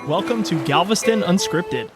Welcome to Galveston Unscripted.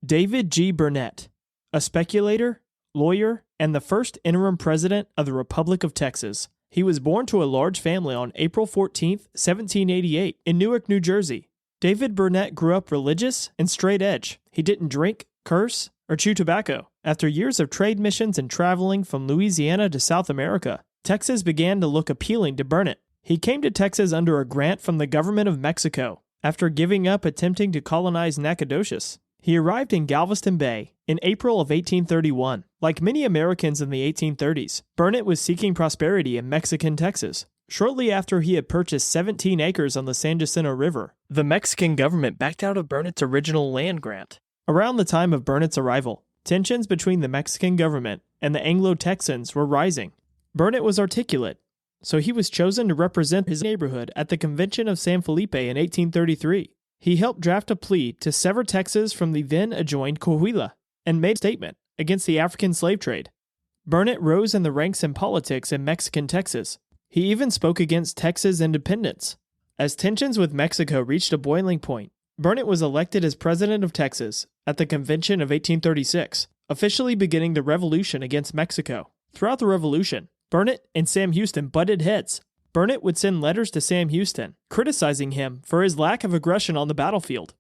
David G. Burnett, a speculator, lawyer, and the first interim president of the Republic of Texas. He was born to a large family on April 14, 1788, in Newark, New Jersey. David Burnett grew up religious and straight edge. He didn't drink, curse, or chew tobacco. After years of trade missions and traveling from Louisiana to South America, Texas began to look appealing to Burnet. He came to Texas under a grant from the government of Mexico after giving up attempting to colonize Nacodoches. He arrived in Galveston Bay in April of 1831. Like many Americans in the 1830s, Burnet was seeking prosperity in Mexican Texas. Shortly after he had purchased 17 acres on the San Jacinto River, the Mexican government backed out of Burnet's original land grant. Around the time of Burnet's arrival, tensions between the Mexican government and the Anglo Texans were rising. Burnet was articulate, so he was chosen to represent his neighborhood at the Convention of San Felipe in 1833. He helped draft a plea to sever Texas from the then-adjoined Coahuila and made a statement against the African slave trade. Burnet rose in the ranks in politics in Mexican Texas. He even spoke against Texas independence. As tensions with Mexico reached a boiling point, Burnet was elected as president of Texas at the Convention of 1836, officially beginning the revolution against Mexico. Throughout the revolution, Burnet and Sam Houston butted heads. Burnet would send letters to Sam Houston, criticizing him for his lack of aggression on the battlefield.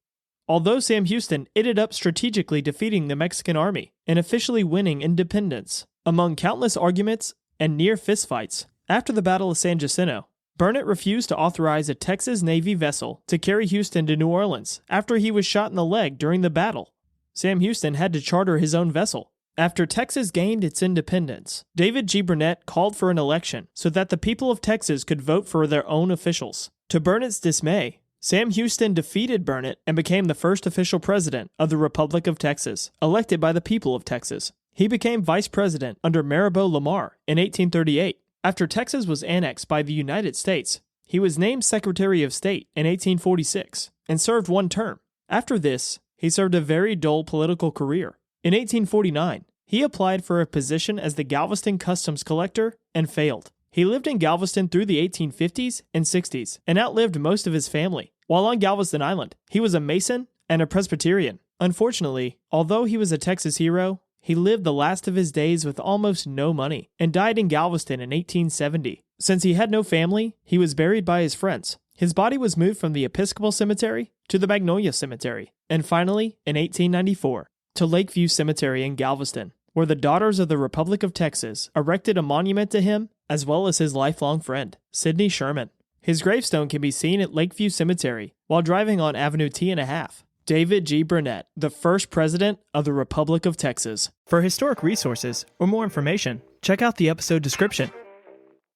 Although Sam Houston ended up strategically defeating the Mexican army and officially winning independence, among countless arguments and near fistfights, after the Battle of San Jacinto, Burnet refused to authorize a Texas Navy vessel to carry Houston to New Orleans after he was shot in the leg during the battle. Sam Houston had to charter his own vessel. After Texas gained its independence, David G. Burnett called for an election so that the people of Texas could vote for their own officials. To Burnett's dismay, Sam Houston defeated Burnet and became the first official president of the Republic of Texas, elected by the people of Texas. He became vice president under Maribel Lamar in 1838. After Texas was annexed by the United States, he was named Secretary of State in 1846 and served one term. After this, he served a very dull political career. In 1849, he applied for a position as the Galveston Customs Collector and failed. He lived in Galveston through the 1850s and 60s and outlived most of his family. While on Galveston Island, he was a Mason and a Presbyterian. Unfortunately, although he was a Texas hero, he lived the last of his days with almost no money and died in Galveston in 1870. Since he had no family, he was buried by his friends. His body was moved from the Episcopal Cemetery to the Magnolia Cemetery, and finally, in 1894, to Lakeview Cemetery in Galveston, where the Daughters of the Republic of Texas erected a monument to him as well as his lifelong friend, Sidney Sherman. His gravestone can be seen at Lakeview Cemetery while driving on Avenue T1/2. David G. Burnett, the first president of the Republic of Texas. For historic resources or more information, check out the episode description.